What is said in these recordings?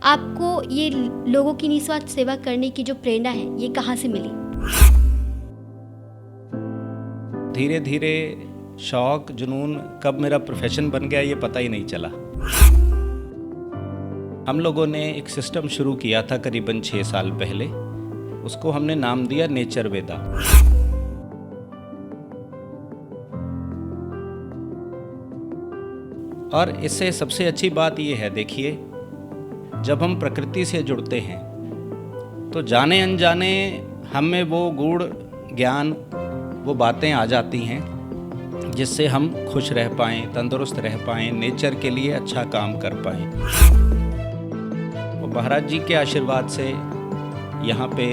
आपको ये लोगों की निस्वार्थ सेवा करने की जो प्रेरणा है, ये कहाँ से मिली? धीरे धीरे शौक जुनून कब मेरा प्रोफेशन बन गया ये पता ही नहीं चला। हम लोगों ने एक सिस्टम शुरू किया था करीबन 6 साल पहले। उसको हमने नाम दिया नेचर वेदा। और इससे सबसे अच्छी बात ये है, देखिए, जब हम प्रकृति से जुड़ते हैं तो जाने अनजाने हम में वो गूढ़ ज्ञान, वो बातें आ जाती हैं जिससे हम खुश रह पाएँ, तंदुरुस्त रह पाएँ, नेचर के लिए अच्छा काम कर पाएँ। और महाराज जी के आशीर्वाद से यहाँ पे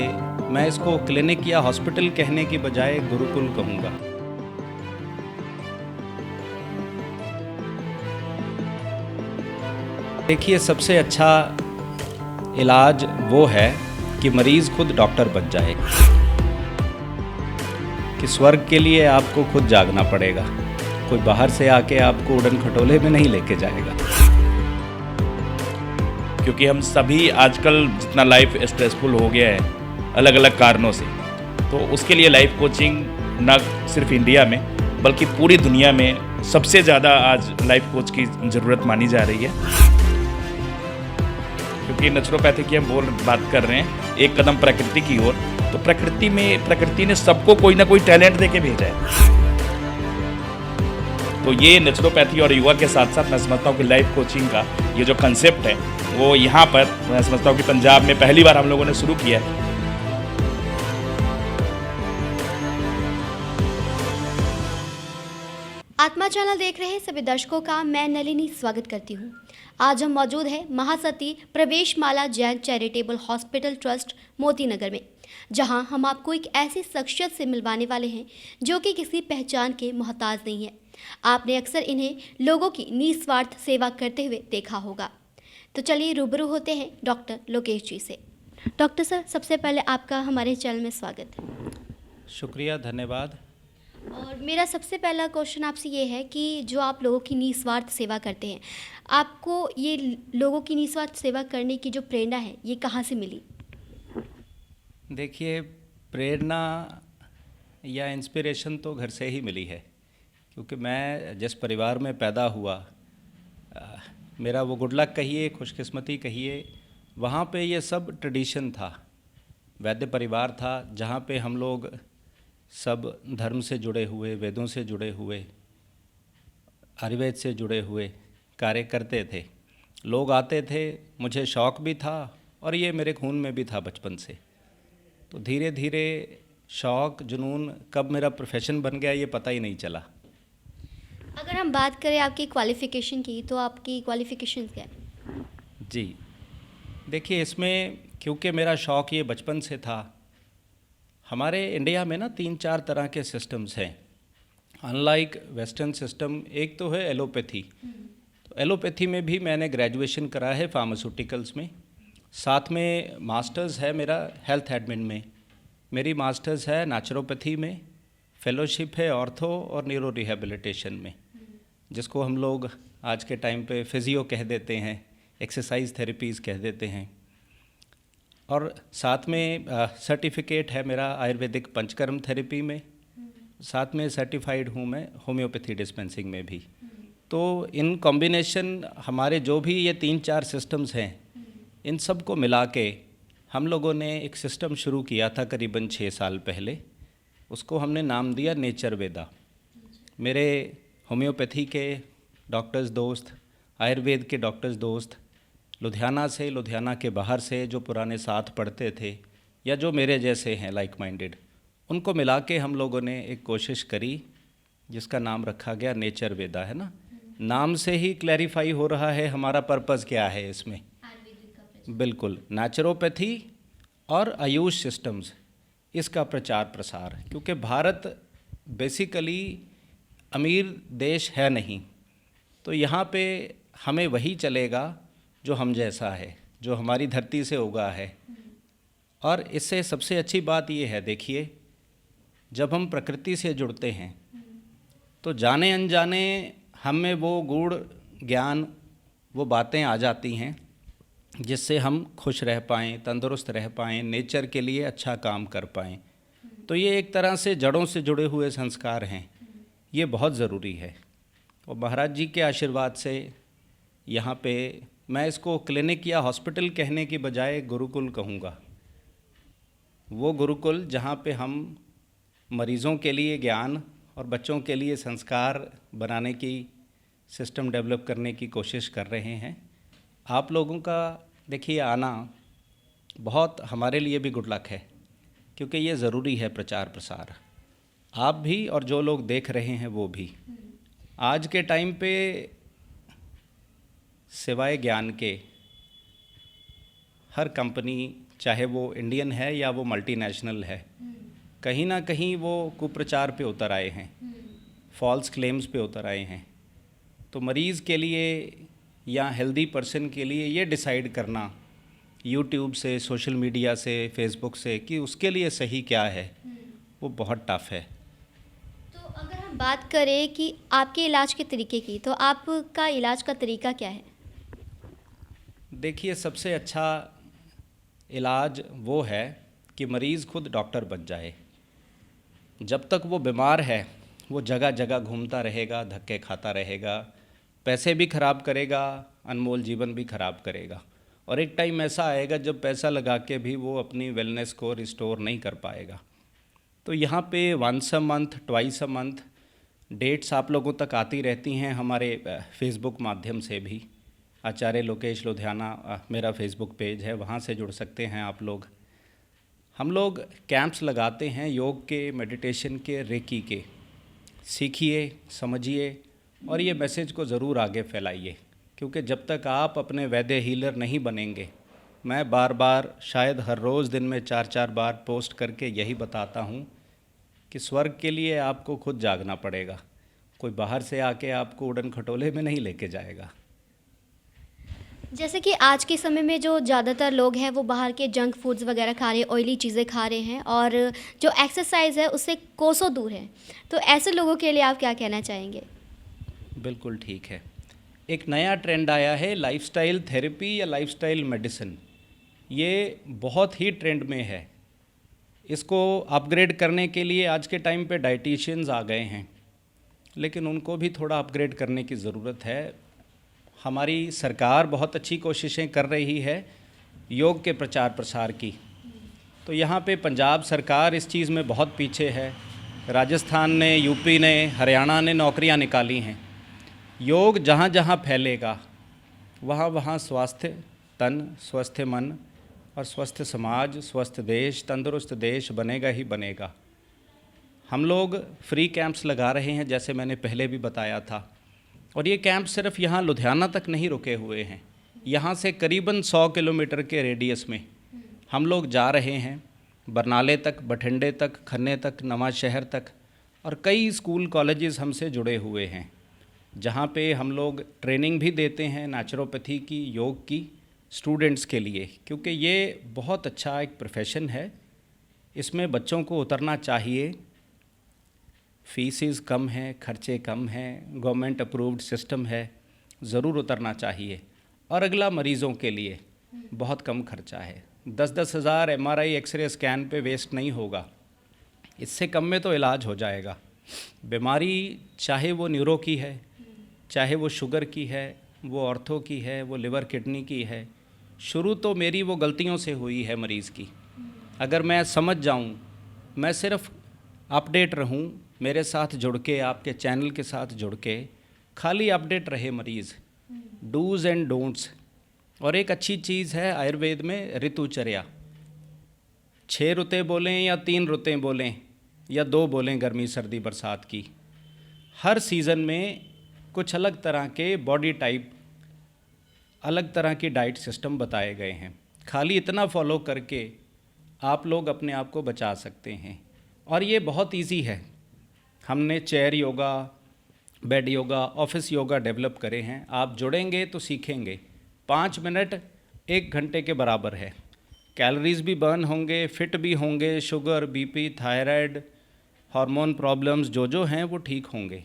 मैं इसको क्लिनिक या हॉस्पिटल कहने की बजाय गुरुकुल कहूँगा। देखिए, सबसे अच्छा इलाज वो है कि मरीज़ खुद डॉक्टर बन जाए, कि स्वर्ग के लिए आपको खुद जागना पड़ेगा, कोई बाहर से आके आपको उड़न खटोले में नहीं लेके जाएगा। क्योंकि हम सभी आजकल जितना लाइफ स्ट्रेसफुल हो गया है अलग अलग कारणों से, तो उसके लिए लाइफ कोचिंग न सिर्फ इंडिया में बल्कि पूरी दुनिया में सबसे ज़्यादा आज लाइफ कोच की ज़रूरत मानी जा रही है। क्योंकि नेचुरोपैथी की हम बात कर रहे हैं, एक कदम प्रकृति की ओर, तो प्रकृति ने सबको कोई ना कोई टैलेंट दे के भेजा है। तो ये नेचुरोपैथी और योगा के साथ साथ मैं समझता हूँ कि लाइफ कोचिंग का ये जो कंसेप्ट है वो यहाँ पर मैं समझता हूँ कि पंजाब में पहली बार हम लोगों ने शुरू किया है। आत्मा चैनल देख रहे सभी दर्शकों का मैं नलिनी स्वागत करती हूँ। आज हम मौजूद हैं महासती प्रवेश माला Jain charitable hospital trust Moti Nagar में, जहां हम आपको एक ऐसी शख्सियत से मिलवाने वाले हैं जो कि किसी पहचान के मोहताज नहीं है। आपने अक्सर इन्हें लोगों की निस्वार्थ सेवा करते हुए देखा होगा। तो चलिए रूबरू होते हैं डॉक्टर लोकेश जी से। डॉक्टर सर, सबसे पहले आपका हमारे चैनल में स्वागत है। शुक्रिया, धन्यवाद। और मेरा सबसे पहला क्वेश्चन आपसे ये है कि जो आप लोगों की निस्वार्थ सेवा करते हैं, आपको ये लोगों की निस्वार्थ सेवा करने की जो प्रेरणा है, ये कहाँ से मिली? देखिए, प्रेरणा या इंस्पिरेशन तो घर से ही मिली है, क्योंकि मैं जिस परिवार में पैदा हुआ, मेरा वो गुड लक कहिए, खुशकिस्मती कहिए, वहाँ पे ये सब ट्रेडिशन था। वैद्य परिवार था जहाँ पे हम लोग सब धर्म से जुड़े हुए, वेदों से जुड़े हुए, आयुर्वेद से जुड़े हुए कार्य करते थे। लोग आते थे, मुझे शौक़ भी था और ये मेरे खून में भी था बचपन से। तो धीरे धीरे शौक़ जुनून कब मेरा प्रोफेशन बन गया ये पता ही नहीं चला। अगर हम बात करें आपकी क्वालिफ़िकेशन की, तो आपकी क्वालिफ़िकेशन क्या है? जी, देखिए, इसमें क्योंकि मेरा शौक़ ये बचपन से था। हमारे इंडिया में ना 3-4 तरह के सिस्टम्स हैं। अनलाइक वेस्टर्न सिस्टम, एक तो है एलोपैथी। तो एलोपैथी में भी मैंने ग्रेजुएशन करा है फार्मास्यूटिकल्स में, साथ में मास्टर्स है मेरा हेल्थ एडमिन में, मेरी मास्टर्स है नेचुरोपैथी में, फेलोशिप है ऑर्थो और न्यूरो रिहेबिलिटेशन में, जिसको हम लोग आज के टाइम पे फिजियो कह देते हैं, एक्सरसाइज थेरेपीज़ कह देते हैं। और साथ में सर्टिफिकेट है मेरा आयुर्वेदिक पंचकर्म थेरेपी में, साथ में सर्टिफाइड हूँ मैं होम्योपैथी डिस्पेंसिंग में भी। तो इन कॉम्बिनेशन हमारे जो भी ये 3-4 सिस्टम्स हैं, इन सब को मिला के हम लोगों ने एक सिस्टम शुरू किया था करीबन 6 साल पहले। उसको हमने नाम दिया नेचर वेदा। मेरे होम्योपैथी के डॉक्टर्स दोस्त, आयुर्वेद के डॉक्टर्स दोस्त, लुधियाना के बाहर से जो पुराने साथ पढ़ते थे या जो मेरे जैसे हैं लाइक माइंडेड, उनको मिला के हम लोगों ने एक कोशिश करी जिसका नाम रखा गया नेचर वेदा, है ना। नाम से ही क्लैरिफाई हो रहा है हमारा पर्पज़ क्या है इसमें। बिल्कुल, नेचुरोपैथी और आयुष सिस्टम्स, इसका प्रचार प्रसार, क्योंकि भारत बेसिकली अमीर देश है नहीं, तो यहाँ पे हमें वही चलेगा जो हम जैसा है, जो हमारी धरती से उगा है। और इससे सबसे अच्छी बात ये है, देखिए, जब हम प्रकृति से जुड़ते हैं तो जाने अनजाने हम में वो गूढ़ ज्ञान, वो बातें आ जाती हैं जिससे हम खुश रह पाएँ, तंदुरुस्त रह पाएँ, नेचर के लिए अच्छा काम कर पाएँ। तो ये एक तरह से जड़ों से जुड़े हुए संस्कार हैं, ये बहुत ज़रूरी है। और महाराज जी के आशीर्वाद से यहाँ पे मैं इसको क्लिनिक या हॉस्पिटल कहने की बजाय गुरुकुल कहूँगा। वो गुरुकुल जहाँ पे हम मरीज़ों के लिए ज्ञान और बच्चों के लिए संस्कार बनाने की सिस्टम डेवलप करने की कोशिश कर रहे हैं। आप लोगों का देखिए आना बहुत हमारे लिए भी गुड लक है, क्योंकि ये ज़रूरी है प्रचार प्रसार। आप भी और जो लोग देख रहे हैं वो भी। आज के टाइम पे सिवाय ज्ञान के हर कंपनी, चाहे वो इंडियन है या वो मल्टीनेशनल है, कहीं ना कहीं वो कुप्रचार पे उतर आए हैं, फॉल्स क्लेम्स पे उतर आए हैं। तो मरीज़ के लिए या हेल्दी पर्सन के लिए ये डिसाइड करना यूट्यूब से, सोशल मीडिया से, फेसबुक से कि उसके लिए सही क्या है, वो बहुत टफ है। तो अगर हम बात करें कि आपके इलाज के तरीके की, तो आपका इलाज का तरीका क्या है? देखिए, सबसे अच्छा इलाज वो है कि मरीज़ खुद डॉक्टर बन जाए। जब तक वो बीमार है वो जगह जगह घूमता रहेगा, धक्के खाता रहेगा, पैसे भी खराब करेगा, अनमोल जीवन भी खराब करेगा। और एक टाइम ऐसा आएगा जब पैसा लगा के भी वो अपनी वेलनेस को रिस्टोर नहीं कर पाएगा। तो यहाँ पे once a month, twice a month dates आप लोगों तक आती रहती हैं हमारे फेसबुक माध्यम से भी। आचार्य लोकेश लुधियाना मेरा फेसबुक पेज है, वहाँ से जुड़ सकते हैं आप लोग। हम लोग कैंप्स लगाते हैं योग के, मेडिटेशन के, रेकी के। सीखिए, समझिए और ये मैसेज को ज़रूर आगे फैलाइए, क्योंकि जब तक आप अपने वैद्य हीलर नहीं बनेंगे, मैं बार बार शायद हर रोज़ दिन में 4-4 बार पोस्ट करके यही बताता हूँ कि स्वर्ग के लिए आपको खुद जागना पड़ेगा। कोई बाहर से आके आपको उड़न खटोले में नहीं लेके जाएगा। जैसे कि आज के समय में जो ज़्यादातर लोग हैं वो बाहर के जंक फूड्स वगैरह खा रहे हैं, ऑयली चीज़ें खा रहे हैं और जो एक्सरसाइज है उससे कोसों दूर है। तो ऐसे लोगों के लिए आप क्या कहना चाहेंगे? बिल्कुल ठीक है। एक नया ट्रेंड आया है लाइफस्टाइल थेरेपी या लाइफस्टाइल मेडिसिन। ये बहुत ही ट्रेंड में है। इसको अपग्रेड करने के लिए आज के टाइम पे डाइटिशियंस आ गए हैं, लेकिन उनको भी थोड़ा अपग्रेड करने की ज़रूरत है। हमारी सरकार बहुत अच्छी कोशिशें कर रही है योग के प्रचार प्रसार की। तो यहाँ पे पंजाब सरकार इस चीज़ में बहुत पीछे है। राजस्थान ने, यूपी ने, हरियाणा ने नौकरियाँ निकाली हैं। योग जहाँ जहाँ फैलेगा वहाँ वहाँ स्वस्थ तन, स्वस्थ मन और स्वस्थ समाज, स्वस्थ देश, तंदुरुस्त देश बनेगा ही बनेगा। हम लोग फ्री कैंप्स लगा रहे हैं, जैसे मैंने पहले भी बताया था। और ये कैंप सिर्फ यहाँ लुधियाना तक नहीं रुके हुए हैं। यहाँ से करीबन 100 किलोमीटर के रेडियस में हम लोग जा रहे हैं, बरनाले तक, बठिंडे तक, खन्ने तक, नवांशहर तक। और कई स्कूल कॉलेजेस हमसे जुड़े हुए हैं, जहाँ पे हम लोग ट्रेनिंग भी देते हैं नेचुरोपैथी की, योग की, स्टूडेंट्स के लिए। क्योंकि ये बहुत अच्छा एक प्रोफेशन है, इसमें बच्चों को उतरना चाहिए। फीसिस कम है, खर्चे कम हैं, गवर्नमेंट अप्रूव्ड सिस्टम है, ज़रूर उतरना चाहिए। और अगला मरीज़ों के लिए बहुत कम खर्चा है। 10-10 हज़ार MRI एक्सरे स्कैन पे वेस्ट नहीं होगा, इससे कम में तो इलाज हो जाएगा। बीमारी चाहे वो न्यूरो की है, चाहे वो शुगर की है, वो ऑर्थो की है, वो लिवर किडनी की है, शुरू तो मेरी वो गलतियों से हुई है मरीज़ की। अगर मैं समझ जाऊं, मैं सिर्फ अपडेट रहूं, मेरे साथ जुड़ के, आपके चैनल के साथ जुड़ के खाली अपडेट रहे मरीज़, डूज़ एंड डोंट्स। और एक अच्छी चीज़ है आयुर्वेद में ऋतुचर्या। 6 रुतें बोलें या 3 रुतें बोलें या 2 बोलें, गर्मी सर्दी बरसात की, हर सीज़न में कुछ अलग तरह के बॉडी टाइप, अलग तरह की डाइट सिस्टम बताए गए हैं। खाली इतना फॉलो करके आप लोग अपने आप को बचा सकते हैं। और ये बहुत इजी है। हमने chair yoga, bed yoga, office yoga develop करे हैं। आप जुड़ेंगे तो सीखेंगे। 5 मिनट 1 घंटे के बराबर है। कैलोरीज भी बर्न होंगे, फिट भी होंगे, sugar, BP, thyroid, hormone problems जो हैं वो ठीक होंगे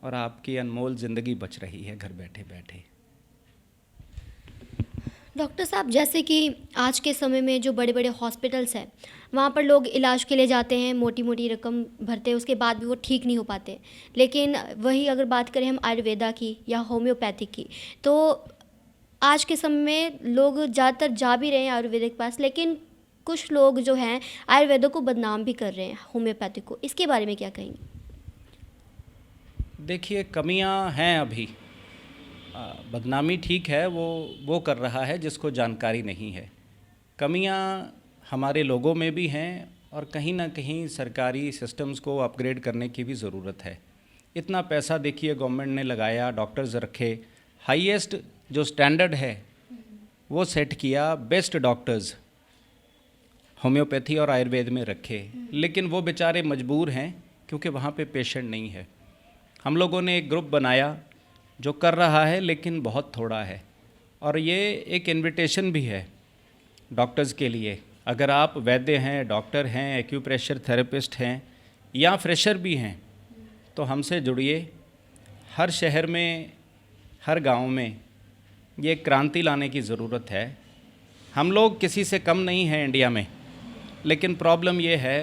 और आपकी अनमोल ज़िंदगी बच रही है घर बैठे बैठे। डॉक्टर साहब, जैसे कि आज के समय में जो बड़े बड़े हॉस्पिटल्स हैं, वहाँ पर लोग इलाज के लिए जाते हैं, मोटी मोटी रकम भरते हैं, उसके बाद भी वो ठीक नहीं हो पाते। लेकिन वही अगर बात करें हम आयुर्वेदा की या होम्योपैथिक की, तो आज के समय में लोग ज़्यादातर जा भी रहे हैं आयुर्वेदिक के पास, लेकिन कुछ लोग जो हैं आयुर्वेदा को बदनाम भी कर रहे हैं होम्योपैथिक को। इसके बारे में क्या कहेंगे? देखिए, कमियां हैं अभी। बदनामी ठीक है, वो कर रहा है जिसको जानकारी नहीं है। कमियां हमारे लोगों में भी हैं और कहीं ना कहीं सरकारी सिस्टम्स को अपग्रेड करने की भी ज़रूरत है। इतना पैसा देखिए गवर्नमेंट ने लगाया, डॉक्टर्स रखे, हाईएस्ट जो स्टैंडर्ड है वो सेट किया, बेस्ट डॉक्टर्स होम्योपैथी और आयुर्वेद में रखे, लेकिन वो बेचारे मजबूर हैं क्योंकि वहाँ पे पेशेंट नहीं है। हम लोगों ने एक ग्रुप बनाया जो कर रहा है, लेकिन बहुत थोड़ा है। और ये एक इनविटेशन भी है डॉक्टर्स के लिए, अगर आप वैद्य हैं, डॉक्टर हैं, एक्यूप्रेशर थेरेपिस्ट हैं या फ्रेशर भी हैं, तो हमसे जुड़िए। हर शहर में, हर गांव में ये क्रांति लाने की ज़रूरत है। हम लोग किसी से कम नहीं हैं इंडिया में, लेकिन प्रॉब्लम ये है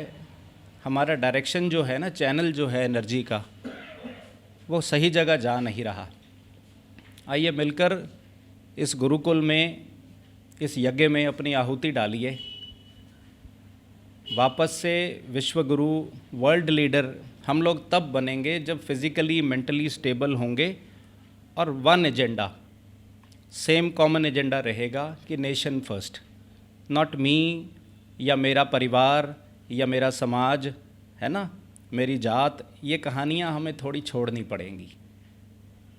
हमारा डायरेक्शन जो है ना, चैनल जो है एनर्जी का, वो सही जगह जा नहीं रहा। आइए मिलकर इस गुरुकुल में, इस यज्ञ में अपनी आहुति डालिए। वापस से विश्व गुरु, वर्ल्ड लीडर हम लोग तब बनेंगे जब फिज़िकली मेंटली स्टेबल होंगे और one agenda, same common agenda रहेगा कि नेशन फर्स्ट, नॉट मी या मेरा परिवार या मेरा समाज, है ना, मेरी जात। ये कहानियाँ हमें थोड़ी छोड़नी पड़ेंगी।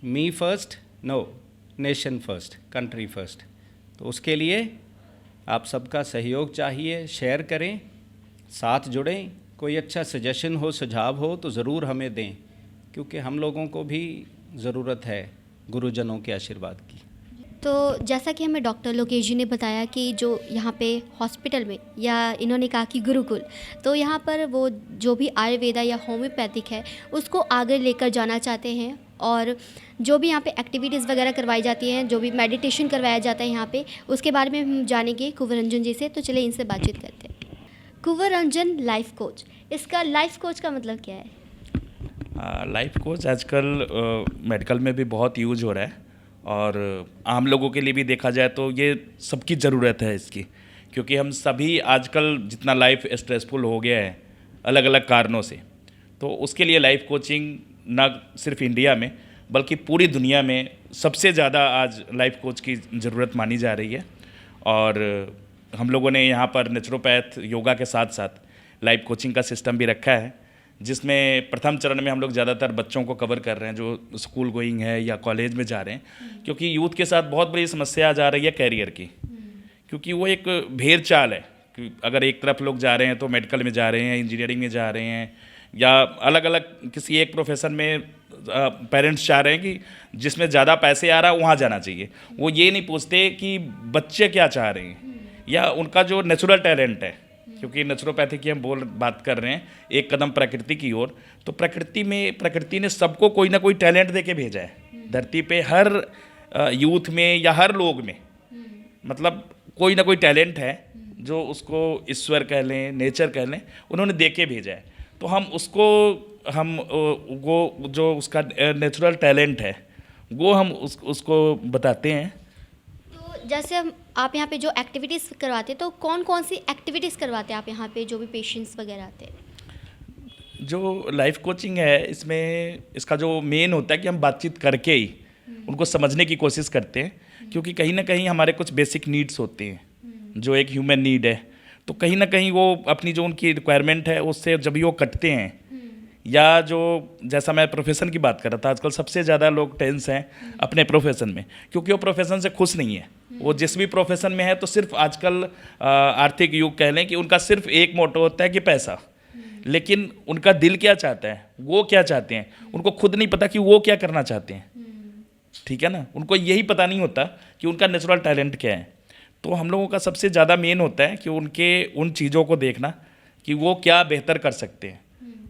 Me first, no, nation first, country first. तो उसके लिए आप सबका सहयोग चाहिए। शेयर करें, साथ जुड़ें। कोई अच्छा सजेशन हो, सुझाव हो तो ज़रूर हमें दें, क्योंकि हम लोगों को भी ज़रूरत है गुरुजनों के आशीर्वाद की। तो जैसा कि हमें डॉक्टर लोकेश जी ने बताया कि जो यहाँ पे हॉस्पिटल में, या इन्होंने कहा कि गुरुकुल, तो यहाँ पर वो जो भी आयुर्वेदा या होम्योपैथिक है उसको आगे लेकर जाना चाहते हैं, और जो भी यहाँ पे एक्टिविटीज़ वगैरह करवाई जाती हैं, जो भी मेडिटेशन करवाया जाता है यहाँ पे, उसके बारे में हम जानेंगे कुंवर रंजन जी से। तो चलिए इनसे बातचीत करते हैं। कुंवर रंजन लाइफ कोच, इसका लाइफ कोच का मतलब क्या है? लाइफ कोच आजकल मेडिकल में भी बहुत यूज हो रहा है, और आम लोगों के लिए भी देखा जाए तो ये सबकी ज़रूरत है इसकी, क्योंकि हम सभी आजकल जितना लाइफ स्ट्रेसफुल हो गया है अलग अलग कारणों से, तो उसके लिए लाइफ कोचिंग ना सिर्फ इंडिया में बल्कि पूरी दुनिया में सबसे ज़्यादा आज लाइफ कोच की ज़रूरत मानी जा रही है। और हम लोगों ने यहाँ पर नेचुरोपैथ योगा के साथ साथ लाइफ कोचिंग का सिस्टम भी रखा है, जिसमें प्रथम चरण में हम लोग ज़्यादातर बच्चों को कवर कर रहे हैं जो स्कूल गोइंग है या कॉलेज में जा रहे हैं, क्योंकि यूथ के साथ बहुत बड़ी समस्या जा रही है कैरियर की, क्योंकि वो एक भेड़ चाल है कि अगर एक तरफ लोग जा रहे हैं तो मेडिकल में जा रहे हैं, इंजीनियरिंग में जा रहे हैं, या अलग अलग किसी एक प्रोफेशन में पेरेंट्स चाह रहे हैं कि जिसमें ज़्यादा पैसे आ रहा है वहाँ जाना चाहिए। वो ये नहीं पूछते कि बच्चे क्या चाह रहे हैं या उनका जो नेचुरल टैलेंट है, क्योंकि नेचुरोपैथी की हम बात कर रहे हैं एक कदम प्रकृति की ओर, तो प्रकृति ने सबको कोई ना कोई टैलेंट दे के भेजा है धरती पे। हर यूथ में या हर लोग में मतलब कोई ना कोई टैलेंट है जो उसको ईश्वर कह लें, नेचर कह लें, उन्होंने दे के भेजा है। तो हम उसको वो जो उसका नेचुरल टैलेंट है वो हम उसको बताते हैं। तो जैसे आप यहाँ पे जो एक्टिविटीज़ करवाते हैं, तो कौन कौन सी एक्टिविटीज़ करवाते हैं आप यहाँ पे, जो भी पेशेंट्स वगैरह आते हैं? जो लाइफ कोचिंग है इसमें इसका जो मेन होता है कि हम बातचीत करके ही उनको समझने की कोशिश करते हैं, क्योंकि कहीं ना कहीं हमारे कुछ बेसिक नीड्स होते हैं जो एक ह्यूमन नीड है, तो कहीं ना कहीं वो अपनी जो उनकी रिक्वायरमेंट है उससे जब भी वो कटते हैं, या जो जैसा मैं प्रोफेशन की बात कर रहा था, आजकल सबसे ज़्यादा लोग टेंस हैं अपने प्रोफेशन में, क्योंकि वो प्रोफेशन से खुश नहीं है। वो जिस भी प्रोफेशन में है तो सिर्फ आजकल आर्थिक युग कह लें कि उनका सिर्फ एक मोटो होता है कि पैसा, लेकिन उनका दिल क्या चाहता है, वो क्या चाहते हैं, उनको खुद नहीं पता कि वो क्या करना चाहते हैं। ठीक है ना, उनको यही पता नहीं होता कि उनका नेचुरल टैलेंट क्या है। तो हम लोगों का सबसे ज़्यादा मेन होता है कि उनके उन चीज़ों को देखना कि वो क्या बेहतर कर सकते हैं,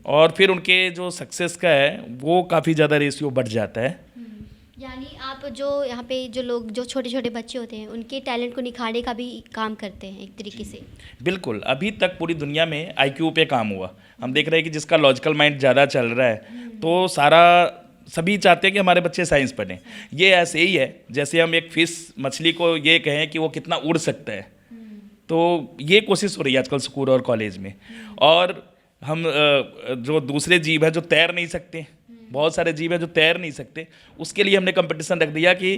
और फिर उनके जो सक्सेस का है वो काफ़ी ज़्यादा रेशियो बढ़ जाता है। यानी आप जो यहाँ पे जो लोग जो छोटे छोटे बच्चे होते हैं उनके टैलेंट को निखारने का भी काम करते हैं एक तरीके से। बिल्कुल, अभी तक पूरी दुनिया में आईक्यू पे काम हुआ। हम देख रहे हैं कि जिसका लॉजिकल माइंड ज़्यादा चल रहा है तो सभी चाहते हैं कि हमारे बच्चे साइंस पढ़ें। ये ऐसे ही है जैसे हम एक फिश मछली को ये कहें कि वो कितना उड़ सकता है, तो ये कोशिश हो रही है आजकल स्कूल और कॉलेज में। और हम जो दूसरे जीव हैं जो तैर नहीं सकते, बहुत सारे जीव हैं जो तैर नहीं सकते, उसके लिए हमने कंपटीशन रख दिया कि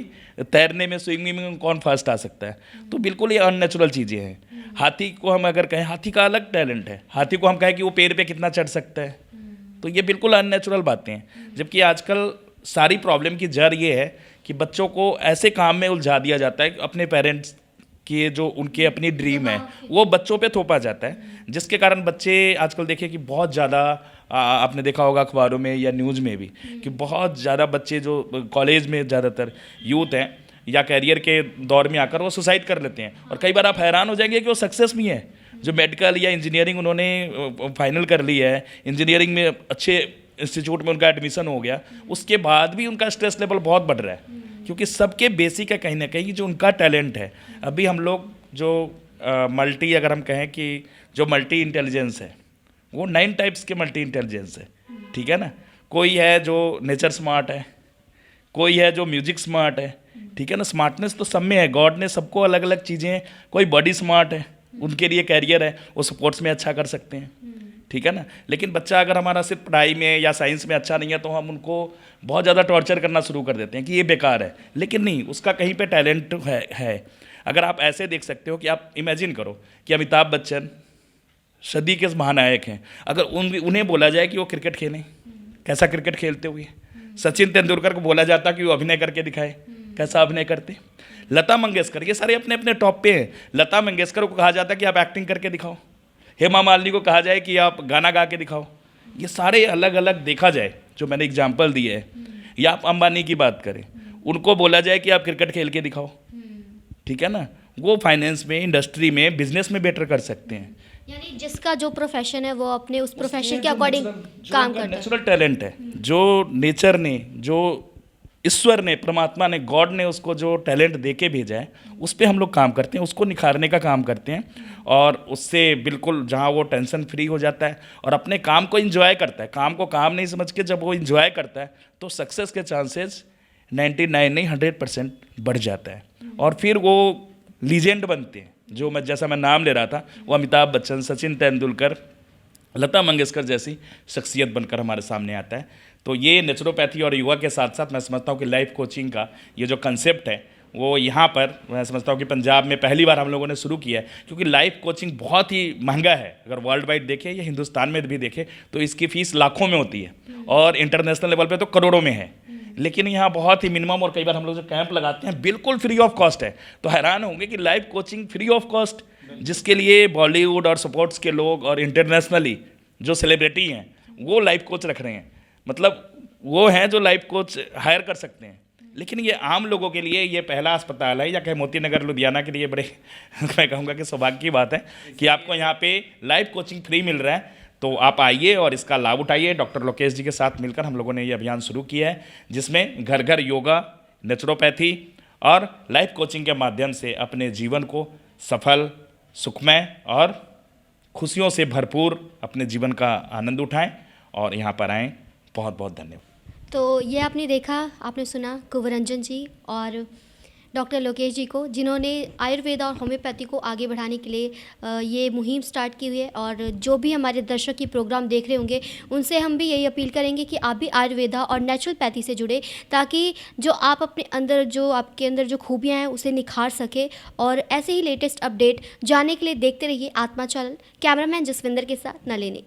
तैरने में स्विमिंग में कौन फर्स्ट आ सकता है। तो बिल्कुल ये अननेचुरल चीज़ें हैं। हाथी को हम अगर कहें, हाथी का अलग टैलेंट है, हाथी को हम कहें कि वो पेड़ पे कितना चढ़ सकता है, तो ये बिल्कुल अननेचुरल बातें हैं। जबकि आजकल सारी प्रॉब्लम की जड़ ये है कि बच्चों को ऐसे काम में उलझा दिया जाता है कि अपने पेरेंट्स कि जो उनके अपनी ड्रीम है वो बच्चों पे थोपा जाता है, जिसके कारण बच्चे आजकल देखिए कि बहुत ज़्यादा आपने देखा होगा अखबारों में या न्यूज़ में भी कि बहुत ज़्यादा बच्चे जो कॉलेज में ज़्यादातर यूथ हैं या कैरियर के दौर में आकर वो सुसाइड कर लेते हैं। और कई बार आप हैरान हो जाएंगे कि वो सक्सेस भी हैं। जो मेडिकल या इंजीनियरिंग उन्होंने फाइनल कर ली है, इंजीनियरिंग में अच्छे इंस्टीट्यूट में उनका एडमिशन हो गया, उसके बाद भी उनका स्ट्रेस लेवल बहुत बढ़ रहा है, क्योंकि सबके बेसिक है कहीं ना कहीं जो उनका टैलेंट है। अभी हम लोग जो मल्टी अगर हम कहें कि जो मल्टी इंटेलिजेंस है वो 9 टाइप्स के मल्टी इंटेलिजेंस है, ठीक है ना। कोई है जो नेचर स्मार्ट है, कोई है जो म्यूजिक स्मार्ट है, ठीक है ना। स्मार्टनेस तो सब में है, गॉड ने सबको अलग अलग चीज़ें हैं। कोई बॉडी स्मार्ट है, उनके लिए कैरियर है, वो स्पोर्ट्स में अच्छा कर सकते हैं, ठीक है ना। लेकिन बच्चा अगर हमारा सिर्फ पढ़ाई में या साइंस में अच्छा नहीं है तो हम उनको बहुत ज़्यादा टॉर्चर करना शुरू कर देते हैं कि ये बेकार है। लेकिन नहीं, उसका कहीं पे टैलेंट है। अगर आप ऐसे देख सकते हो कि आप इमेजिन करो कि अमिताभ बच्चन सदी के महानायक हैं, अगर उन्हें बोला जाए कि वो क्रिकेट खेलें, कैसा क्रिकेट खेलते हुए। सचिन तेंदुलकर को बोला जाता कि वो अभिनय करके दिखाए, कैसा अभिनय करते। लता मंगेशकर, ये सारे अपने अपने टॉप पे हैं। लता मंगेशकर को कहा जाता कि आप एक्टिंग करके दिखाओ, हेमा मालिनी को कहा जाए कि आप गाना गा के दिखाओ। ये सारे अलग अलग देखा जाए जो मैंने एग्जाम्पल दिए है। या आप अंबानी की बात करें, उनको बोला जाए कि आप क्रिकेट खेल के दिखाओ, ठीक है ना। वो फाइनेंस में, इंडस्ट्री में, बिजनेस में बेटर कर सकते हैं। यानी जिसका जो प्रोफेशन है वो अपने उस प्रोफेशन के अकॉर्डिंग काम करता है। नेचुरल टैलेंट है जो नेचर ने, जो ईश्वर ने, परमात्मा ने, गॉड ने उसको जो टैलेंट दे के भेजा है उस पर हम लोग काम करते हैं, उसको निखारने का काम करते हैं। और उससे बिल्कुल जहाँ वो टेंशन फ्री हो जाता है और अपने काम को एंजॉय करता है, काम को काम नहीं समझ के जब वो एंजॉय करता है तो सक्सेस के चांसेस 99 नहीं 100% बढ़ जाता है। और फिर वो लीजेंड बनते हैं। जो जैसा मैं नाम ले रहा था, वो अमिताभ बच्चन, सचिन तेंदुलकर, लता मंगेशकर जैसी शख्सियत बनकर हमारे सामने आता है। तो ये नेचुरोपैथी और योगा के साथ साथ मैं समझता हूँ कि लाइफ कोचिंग का ये जो कंसेप्ट है वो यहाँ पर मैं समझता हूँ कि पंजाब में पहली बार हम लोगों ने शुरू किया है। क्योंकि लाइफ कोचिंग बहुत ही महंगा है, अगर वर्ल्ड वाइड देखें या हिंदुस्तान में भी देखें तो इसकी फ़ीस लाखों में होती है और इंटरनेशनल लेवल पे तो करोड़ों में है। लेकिन यहाँ बहुत ही मिनिमम, और कई बार हम लोग जो कैंप लगाते हैं बिल्कुल फ्री ऑफ कॉस्ट है। तो हैरान होंगे कि life coaching free of cost, जिसके लिए बॉलीवुड और स्पोर्ट्स के लोग और इंटरनेशनली जो सेलिब्रिटी हैं वो लाइफ कोच रख रहे हैं। मतलब वो हैं जो लाइफ कोच हायर कर सकते हैं। लेकिन ये आम लोगों के लिए ये पहला अस्पताल है, या कहीं मोती नगर लुधियाना के लिए बड़े मैं कहूँगा कि सौभाग्य की बात है कि आपको यहाँ पे लाइफ कोचिंग फ्री मिल रहा है। तो आप आइए और इसका लाभ उठाइए। डॉक्टर लोकेश जी के साथ मिलकर हम लोगों ने ये अभियान शुरू किया है, जिसमें घर घर योगा, नेचुरोपैथी और लाइफ कोचिंग के माध्यम से अपने जीवन को सफल, सुखमय और खुशियों से भरपूर अपने जीवन का आनंद उठाएं और यहाँ पर आएँ। बहुत बहुत धन्यवाद। तो ये आपने देखा, आपने सुना कुंवरंजन जी और डॉक्टर लोकेश जी को, जिन्होंने आयुर्वेद और होम्योपैथी को आगे बढ़ाने के लिए ये मुहिम स्टार्ट की हुई है। और जो भी हमारे दर्शक की प्रोग्राम देख रहे होंगे उनसे हम भी यही अपील करेंगे कि आप भी आयुर्वेदा और नेचुरोपैथी से जुड़े, ताकि जो आप अपने अंदर, जो आपके अंदर जो खूबियाँ हैं उसे निखार सके। और ऐसे ही लेटेस्ट अपडेट जानने के लिए देखते रहिए आत्मा चैनल। कैमरामैन जसविंदर के साथ नलिनी।